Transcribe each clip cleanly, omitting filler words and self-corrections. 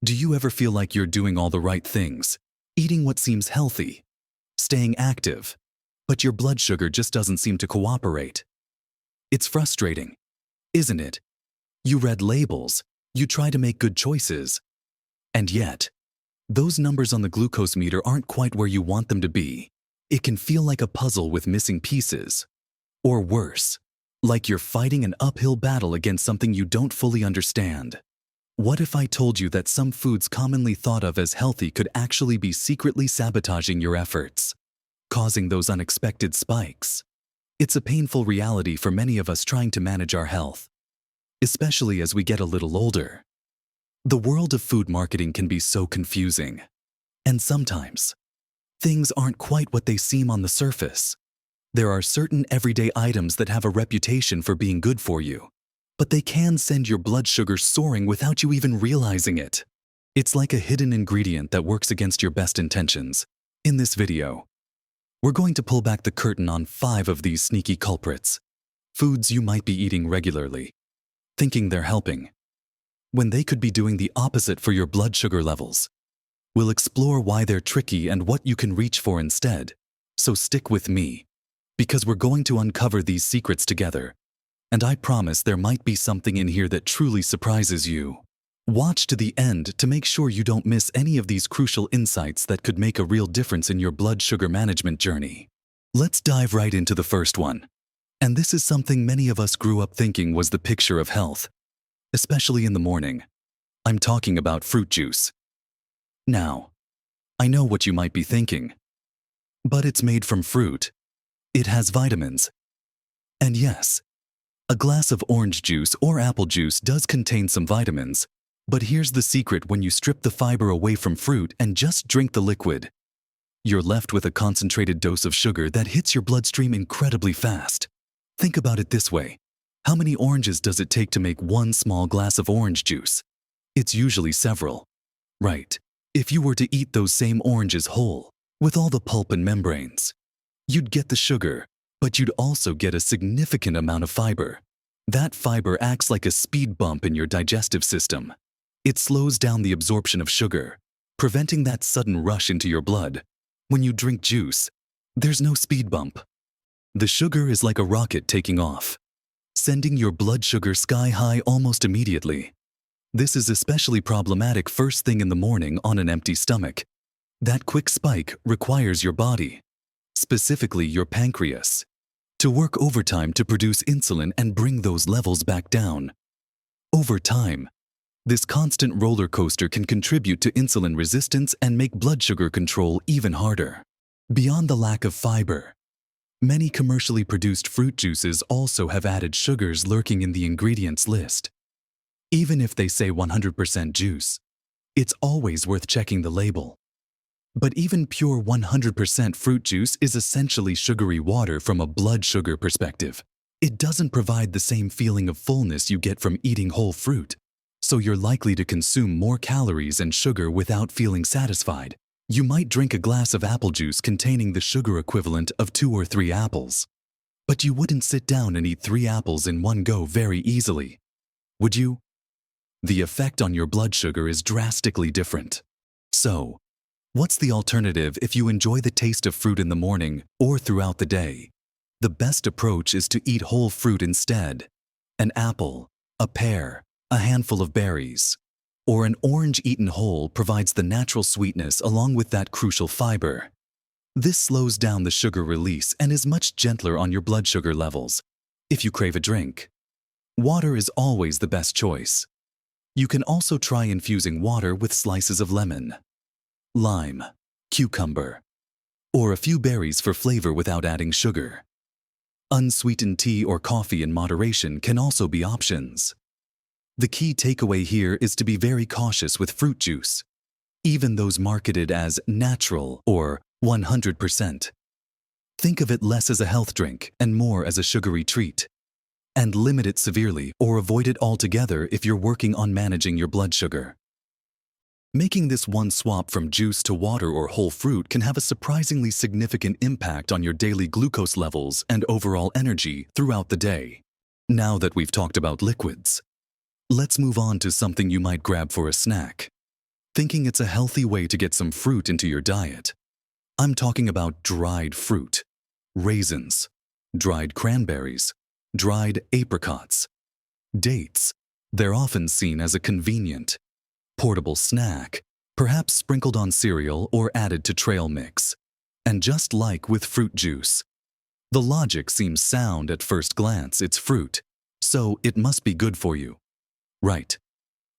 Do you ever feel like you're doing all the right things, eating what seems healthy, staying active, but your blood sugar just doesn't seem to cooperate? It's frustrating, isn't it? You read labels, you try to make good choices, and yet, those numbers on the glucose meter aren't quite where you want them to be. It can feel like a puzzle with missing pieces. Or worse, like you're fighting an uphill battle against something you don't fully understand. What if I told you that some foods commonly thought of as healthy could actually be secretly sabotaging your efforts, causing those unexpected spikes? It's a painful reality for many of us trying to manage our health, especially as we get a little older. The world of food marketing can be so confusing, and sometimes, things aren't quite what they seem on the surface. There are certain everyday items that have a reputation for being good for you, but they can send your blood sugar soaring without you even realizing it. It's like a hidden ingredient that works against your best intentions. In this video, we're going to pull back the curtain on 5 of these sneaky culprits, foods you might be eating regularly, thinking they're helping, when they could be doing the opposite for your blood sugar levels. We'll explore why they're tricky and what you can reach for instead. So stick with me, because we're going to uncover these secrets together. And I promise there might be something in here that truly surprises you. Watch to the end to make sure you don't miss any of these crucial insights that could make a real difference in your blood sugar management journey. Let's dive right into the first one. And this is something many of us grew up thinking was the picture of health, especially in the morning. I'm talking about fruit juice. Now, I know what you might be thinking, but it's made from fruit. It has vitamins. And yes, a glass of orange juice or apple juice does contain some vitamins, but here's the secret: when you strip the fiber away from fruit and just drink the liquid, you're left with a concentrated dose of sugar that hits your bloodstream incredibly fast. Think about it this way. How many oranges does it take to make one small glass of orange juice? It's usually several, right? If you were to eat those same oranges whole, with all the pulp and membranes, you'd get the sugar, but you'd also get a significant amount of fiber. That fiber acts like a speed bump in your digestive system. It slows down the absorption of sugar, preventing that sudden rush into your blood. When you drink juice, there's no speed bump. The sugar is like a rocket taking off, sending your blood sugar sky high almost immediately. This is especially problematic first thing in the morning on an empty stomach. That quick spike requires your body, specifically your pancreas, to work overtime to produce insulin and bring those levels back down. Over time, this constant roller coaster can contribute to insulin resistance and make blood sugar control even harder. Beyond the lack of fiber, many commercially produced fruit juices also have added sugars lurking in the ingredients list. Even if they say 100% juice, it's always worth checking the label. But even pure 100% fruit juice is essentially sugary water from a blood sugar perspective. It doesn't provide the same feeling of fullness you get from eating whole fruit, so you're likely to consume more calories and sugar without feeling satisfied. You might drink a glass of apple juice containing the sugar equivalent of 2 or 3 apples, but you wouldn't sit down and eat 3 apples in one go very easily, would you? The effect on your blood sugar is drastically different. So, what's the alternative if you enjoy the taste of fruit in the morning or throughout the day? The best approach is to eat whole fruit instead. An apple, a pear, a handful of berries, or an orange eaten whole provides the natural sweetness along with that crucial fiber. This slows down the sugar release and is much gentler on your blood sugar levels. If you crave a drink, water is always the best choice. You can also try infusing water with slices of lemon, lime, cucumber, or a few berries for flavor without adding sugar. Unsweetened tea or coffee in moderation can also be options. The key takeaway here is to be very cautious with fruit juice, even those marketed as natural or 100%. Think of it less as a health drink and more as a sugary treat. And limit it severely or avoid it altogether if you're working on managing your blood sugar. Making this one swap from juice to water or whole fruit can have a surprisingly significant impact on your daily glucose levels and overall energy throughout the day. Now that we've talked about liquids, let's move on to something you might grab for a snack. thinking it's a healthy way to get some fruit into your diet. I'm talking about dried fruit, raisins, dried cranberries, dried apricots, dates. They're often seen as a convenient, portable snack, perhaps sprinkled on cereal or added to trail mix. And just like with fruit juice, the logic seems sound at first glance. It's fruit, so it must be good for you. Right.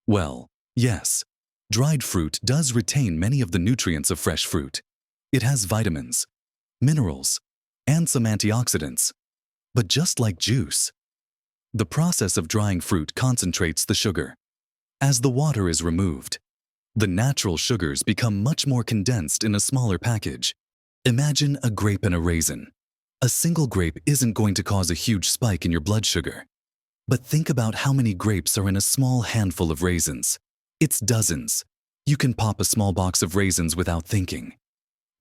Well, yes, dried fruit does retain many of the nutrients of fresh fruit. It has vitamins, minerals, and some antioxidants. But just like juice, the process of drying fruit concentrates the sugar. As the water is removed, the natural sugars become much more condensed in a smaller package. Imagine a grape and a raisin. A single grape isn't going to cause a huge spike in your blood sugar. But think about how many grapes are in a small handful of raisins. It's dozens. You can pop a small box of raisins without thinking.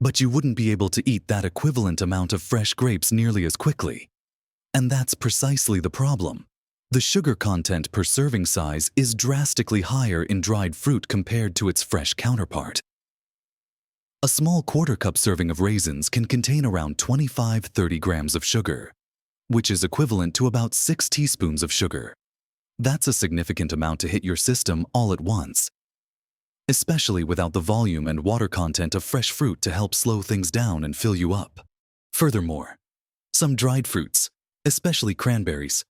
But you wouldn't be able to eat that equivalent amount of fresh grapes nearly as quickly. And that's precisely the problem. The sugar content per serving size is drastically higher in dried fruit compared to its fresh counterpart. A small quarter-cup serving of raisins can contain around 25–30 grams of sugar, which is equivalent to about 6 teaspoons of sugar. That's a significant amount to hit your system all at once, especially without the volume and water content of fresh fruit to help slow things down and fill you up. Furthermore, some dried fruits, especially cranberries,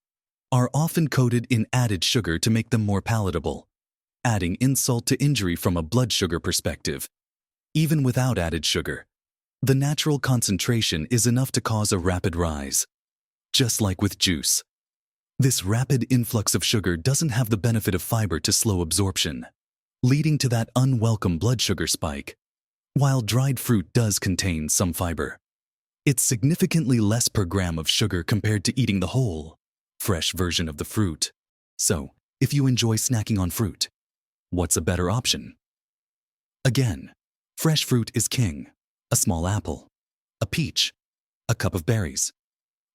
are often coated in added sugar to make them more palatable, adding insult to injury from a blood sugar perspective. Even without added sugar, the natural concentration is enough to cause a rapid rise. Just like with juice, this rapid influx of sugar doesn't have the benefit of fiber to slow absorption, leading to that unwelcome blood sugar spike. While dried fruit does contain some fiber, it's significantly less per gram of sugar compared to eating the whole, fresh version of the fruit. So, if you enjoy snacking on fruit, what's a better option? Again, fresh fruit is king. A small apple, a peach, a cup of berries,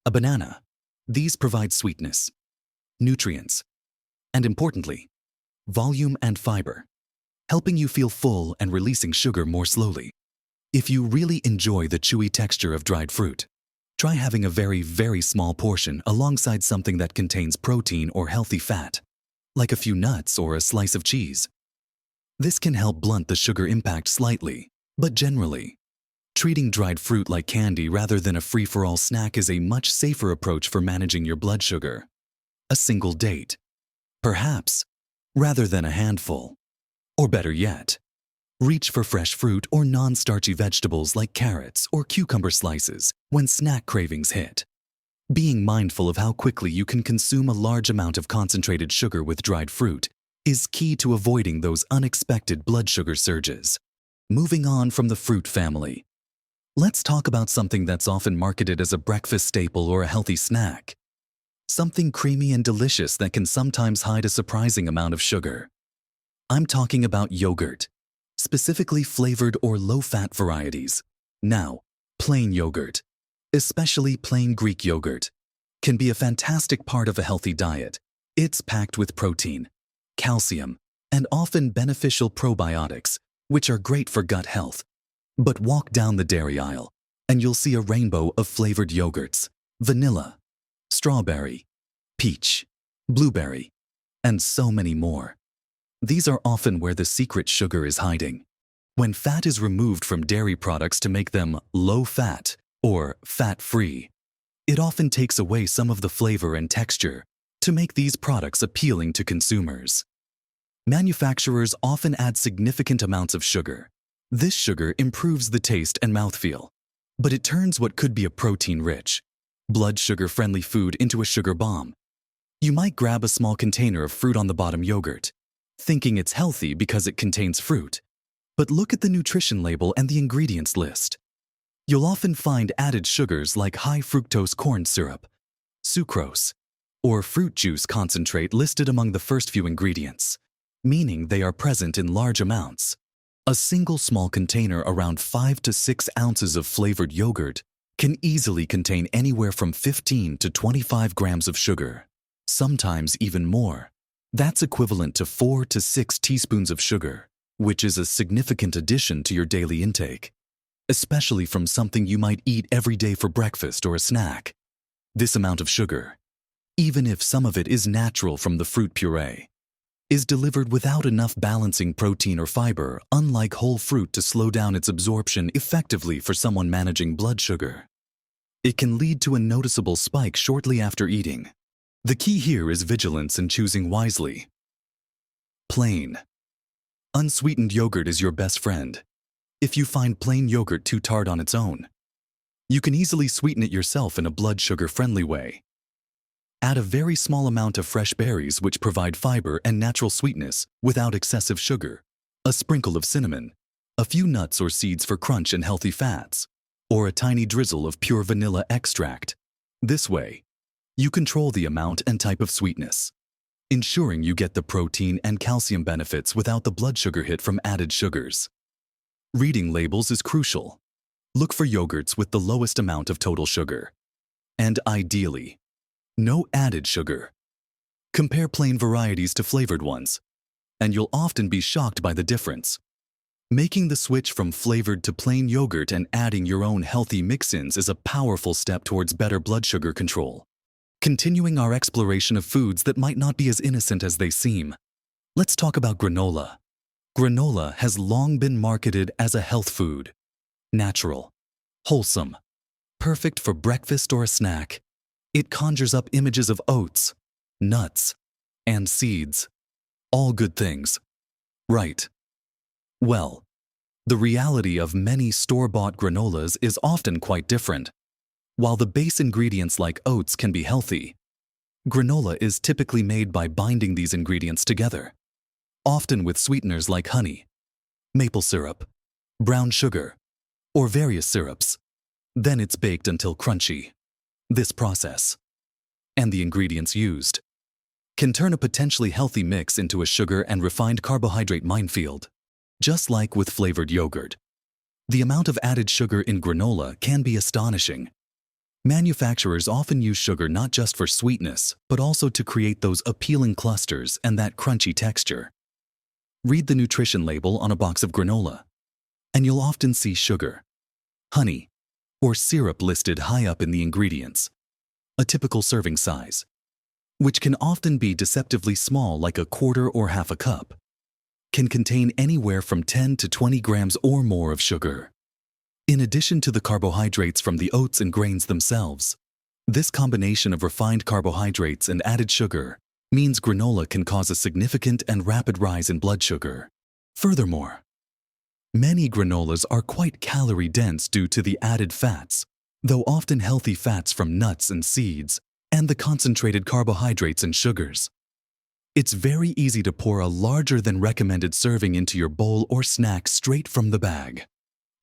a banana. These provide sweetness, nutrients, and importantly, volume and fiber, helping you feel full and releasing sugar more slowly. If you really enjoy the chewy texture of dried fruit, try having a very, very small portion alongside something that contains protein or healthy fat, like a few nuts or a slice of cheese. This can help blunt the sugar impact slightly, but generally, treating dried fruit like candy rather than a free-for-all snack is a much safer approach for managing your blood sugar. A single date, perhaps, rather than a handful. Or better yet, reach for fresh fruit or non-starchy vegetables like carrots or cucumber slices when snack cravings hit. Being mindful of how quickly you can consume a large amount of concentrated sugar with dried fruit is key to avoiding those unexpected blood sugar surges. Moving on from the fruit family, let's talk about something that's often marketed as a breakfast staple or a healthy snack. Something creamy and delicious that can sometimes hide a surprising amount of sugar. I'm talking about yogurt, specifically flavored or low-fat varieties. Now, plain yogurt, especially plain Greek yogurt, can be a fantastic part of a healthy diet. It's packed with protein, calcium, and often beneficial probiotics, which are great for gut health. But walk down the dairy aisle, and you'll see a rainbow of flavored yogurts: vanilla, strawberry, peach, blueberry, and so many more. These are often where the secret sugar is hiding. When fat is removed from dairy products to make them low-fat or fat-free, it often takes away some of the flavor and texture to make these products appealing to consumers. Manufacturers often add significant amounts of sugar. This sugar improves the taste and mouthfeel, but it turns what could be a protein-rich, blood sugar-friendly food into a sugar bomb. You might grab a small container of fruit-on-the-bottom yogurt, thinking it's healthy because it contains fruit. But look at the nutrition label and the ingredients list. You'll often find added sugars like high-fructose corn syrup, sucrose, or fruit juice concentrate listed among the first few ingredients, meaning they are present in large amounts. A single small container around 5 to 6 ounces of flavored yogurt can easily contain anywhere from 15 to 25 grams of sugar, sometimes even more. That's equivalent to 4 to 6 teaspoons of sugar. which is a significant addition to your daily intake, especially from something you might eat every day for breakfast or a snack. This amount of sugar, even if some of it is natural from the fruit puree, is delivered without enough balancing protein or fiber, unlike whole fruit, to slow down its absorption effectively for someone managing blood sugar. It can lead to a noticeable spike shortly after eating. The key here is vigilance and choosing wisely. Plain. Unsweetened yogurt is your best friend. If you find plain yogurt too tart on its own, you can easily sweeten it yourself in a blood sugar-friendly way. Add a very small amount of fresh berries which provide fiber and natural sweetness without excessive sugar, a sprinkle of cinnamon, a few nuts or seeds for crunch and healthy fats, or a tiny drizzle of pure vanilla extract. This way, you control the amount and type of sweetness, ensuring you get the protein and calcium benefits without the blood sugar hit from added sugars. Reading labels is crucial. Look for yogurts with the lowest amount of total sugar, and ideally, no added sugar. Compare plain varieties to flavored ones, and you'll often be shocked by the difference. Making the switch from flavored to plain yogurt and adding your own healthy mix-ins is a powerful step towards better blood sugar control. Continuing our exploration of foods that might not be as innocent as they seem, let's talk about granola. Granola has long been marketed as a health food. Natural, wholesome, perfect for breakfast or a snack. It conjures up images of oats, nuts, and seeds. All good things, right? Well, the reality of many store-bought granolas is often quite different. While the base ingredients like oats can be healthy, granola is typically made by binding these ingredients together, often with sweeteners like honey, maple syrup, brown sugar, or various syrups. Then it's baked until crunchy. This process, and the ingredients used, can turn a potentially healthy mix into a sugar and refined carbohydrate minefield. Just like with flavored yogurt, the amount of added sugar in granola can be astonishing. Manufacturers often use sugar not just for sweetness, but also to create those appealing clusters and that crunchy texture. Read the nutrition label on a box of granola, and you'll often see sugar, honey, or syrup listed high up in the ingredients. A typical serving size, which can often be deceptively small like a quarter or half a cup, can contain anywhere from 10 to 20 grams or more of sugar. In addition to the carbohydrates from the oats and grains themselves, this combination of refined carbohydrates and added sugar means granola can cause a significant and rapid rise in blood sugar. Furthermore, many granolas are quite calorie-dense due to the added fats, though often healthy fats from nuts and seeds, and the concentrated carbohydrates and sugars. It's very easy to pour a larger than recommended serving into your bowl or snack straight from the bag,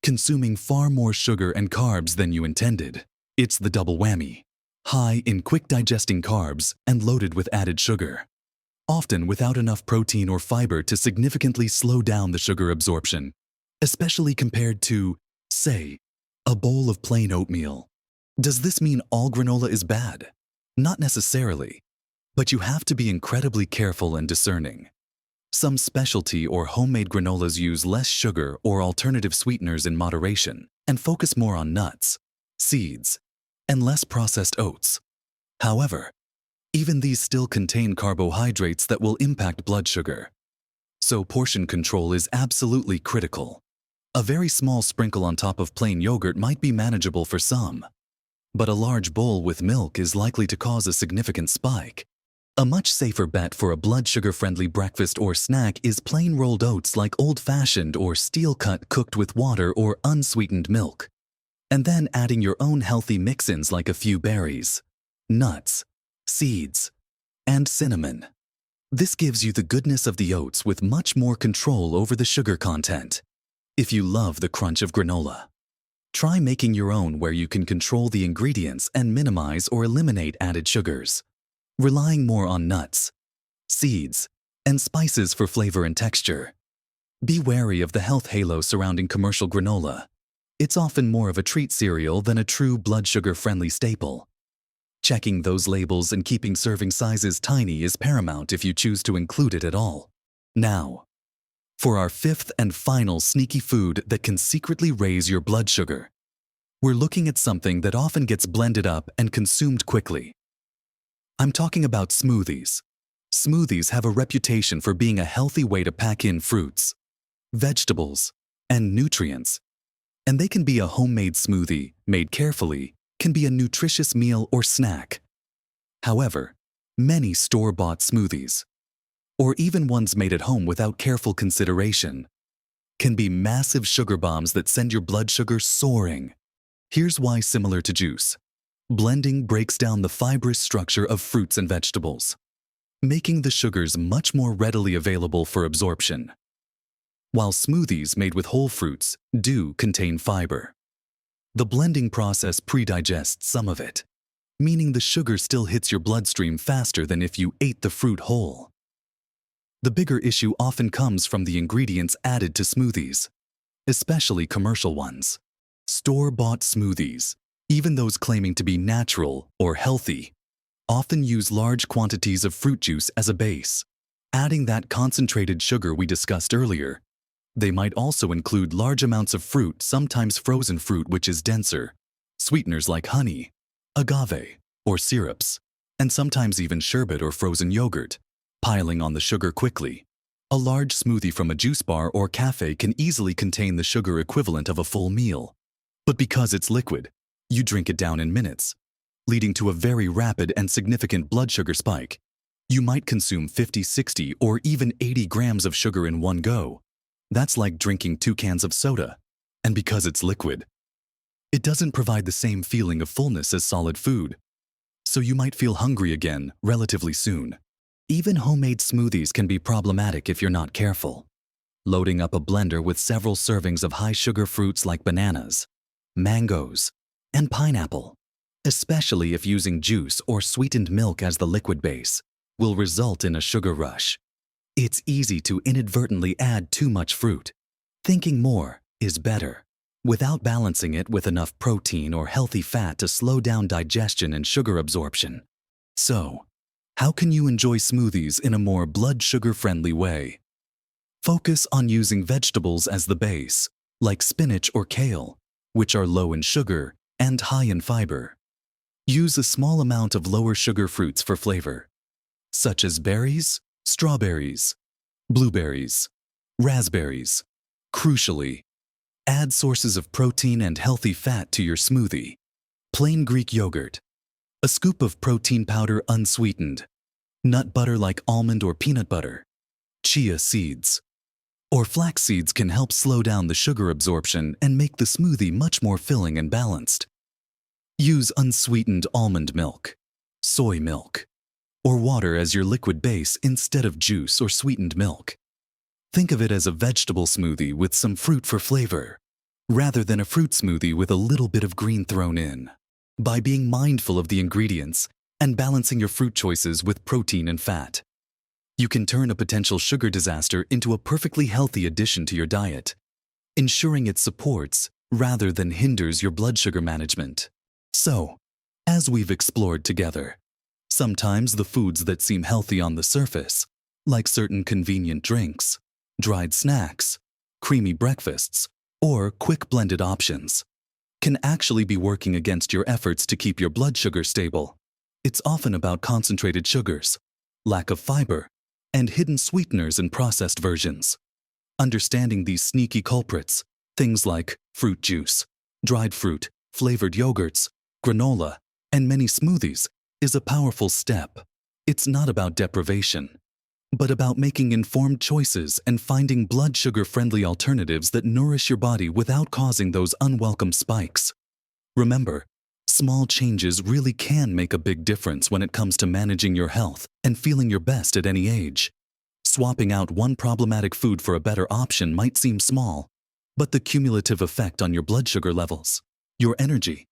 consuming far more sugar and carbs than you intended. It's the double whammy: high in quick-digesting carbs and loaded with added sugar, often without enough protein or fiber to significantly slow down the sugar absorption, especially compared to, say, a bowl of plain oatmeal. Does this mean all granola is bad? Not necessarily, but you have to be incredibly careful and discerning. Some specialty or homemade granolas use less sugar or alternative sweeteners in moderation and focus more on nuts, seeds, and less processed oats. However, even these still contain carbohydrates that will impact blood sugar. So portion control is absolutely critical. A very small sprinkle on top of plain yogurt might be manageable for some, but a large bowl with milk is likely to cause a significant spike. A much safer bet for a blood sugar-friendly breakfast or snack is plain rolled oats like old-fashioned or steel-cut cooked with water or unsweetened milk, and then adding your own healthy mix-ins like a few berries, nuts, seeds, and cinnamon. This gives you the goodness of the oats with much more control over the sugar content. If you love the crunch of granola, try making your own where you can control the ingredients and minimize or eliminate added sugars, relying more on nuts, seeds, and spices for flavor and texture. Be wary of the health halo surrounding commercial granola. It's often more of a treat cereal than a true blood sugar-friendly staple. Checking those labels and keeping serving sizes tiny is paramount if you choose to include it at all. Now, for our fifth and final sneaky food that can secretly raise your blood sugar. We're looking at something that often gets blended up and consumed quickly. I'm talking about smoothies. Smoothies have a reputation for being a healthy way to pack in fruits, vegetables, and nutrients. And they can be a homemade smoothie, made carefully, can be a nutritious meal or snack. However, many store-bought smoothies, or even ones made at home without careful consideration, can be massive sugar bombs that send your blood sugar soaring. Here's why. Similar to juice, blending breaks down the fibrous structure of fruits and vegetables, making the sugars much more readily available for absorption. While smoothies made with whole fruits do contain fiber, the blending process pre-digests some of it, meaning the sugar still hits your bloodstream faster than if you ate the fruit whole. The bigger issue often comes from the ingredients added to smoothies, especially commercial ones. Store-bought smoothies, even those claiming to be natural or healthy, often use large quantities of fruit juice as a base, adding that concentrated sugar we discussed earlier. They might also include large amounts of fruit, sometimes frozen fruit, which is denser, sweeteners like honey, agave, or syrups, and sometimes even sherbet or frozen yogurt, piling on the sugar quickly. A large smoothie from a juice bar or cafe can easily contain the sugar equivalent of a full meal. But because it's liquid, you drink it down in minutes, leading to a very rapid and significant blood sugar spike. You might consume 50, 60, or even 80 grams of sugar in one go. That's like drinking 2 cans of soda. And because it's liquid, it doesn't provide the same feeling of fullness as solid food. So you might feel hungry again relatively soon. Even homemade smoothies can be problematic if you're not careful. Loading up a blender with several servings of high-sugar fruits like bananas, mangoes, and pineapple, especially if using juice or sweetened milk as the liquid base, will result in a sugar rush. It's easy to inadvertently add too much fruit, thinking more is better, without balancing it with enough protein or healthy fat to slow down digestion and sugar absorption. So, how can you enjoy smoothies in a more blood sugar-friendly way? Focus on using vegetables as the base, like spinach or kale, which are low in sugar and high in fiber. Use a small amount of lower sugar fruits for flavor, such as berries, strawberries, blueberries, raspberries. Crucially, add sources of protein and healthy fat to your smoothie. Plain Greek yogurt, a scoop of protein powder unsweetened, nut butter like almond or peanut butter, chia seeds, or flax seeds can help slow down the sugar absorption and make the smoothie much more filling and balanced. Use unsweetened almond milk, soy milk, or water as your liquid base instead of juice or sweetened milk. Think of it as a vegetable smoothie with some fruit for flavor, rather than a fruit smoothie with a little bit of green thrown in. By being mindful of the ingredients and balancing your fruit choices with protein and fat, you can turn a potential sugar disaster into a perfectly healthy addition to your diet, ensuring it supports rather than hinders your blood sugar management. So, as we've explored together, sometimes the foods that seem healthy on the surface, like certain convenient drinks, dried snacks, creamy breakfasts, or quick blended options, can actually be working against your efforts to keep your blood sugar stable. It's often about concentrated sugars, lack of fiber, and hidden sweeteners in processed versions. Understanding these sneaky culprits, things like fruit juice, dried fruit, flavored yogurts, granola, and many smoothies, is a powerful step. It's not about deprivation, but about making informed choices and finding blood sugar-friendly alternatives that nourish your body without causing those unwelcome spikes. Remember, small changes really can make a big difference when it comes to managing your health and feeling your best at any age. Swapping out one problematic food for a better option might seem small, but the cumulative effect on your blood sugar levels, your energy,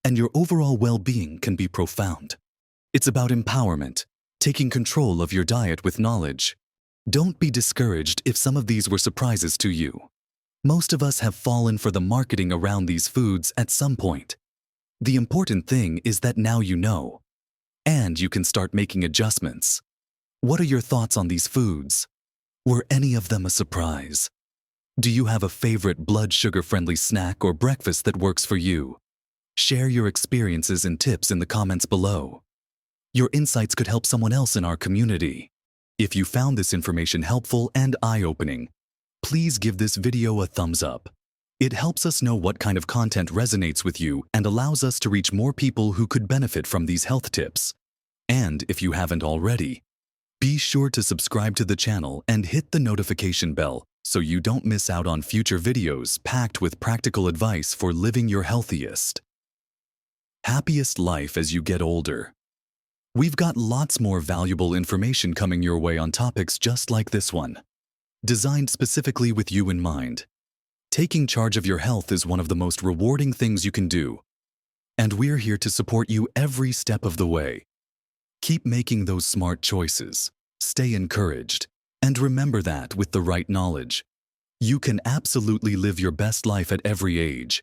and your overall well-being can be profound. It's about empowerment, taking control of your diet with knowledge. Don't be discouraged if some of these were surprises to you. Most of us have fallen for the marketing around these foods at some point. The important thing is that now you know, and you can start making adjustments. What are your thoughts on these foods? Were any of them a surprise? Do you have a favorite blood sugar-friendly snack or breakfast that works for you? Share your experiences and tips in the comments below. Your insights could help someone else in our community. If you found this information helpful and eye-opening, please give this video a thumbs up. It helps us know what kind of content resonates with you and allows us to reach more people who could benefit from these health tips. And if you haven't already, be sure to subscribe to the channel and hit the notification bell so you don't miss out on future videos packed with practical advice for living your healthiest, happiest life as you get older. We've got lots more valuable information coming your way on topics just like this one, designed specifically with you in mind. Taking charge of your health is one of the most rewarding things you can do, and we're here to support you every step of the way. Keep making those smart choices, stay encouraged, and remember that with the right knowledge, you can absolutely live your best life at every age.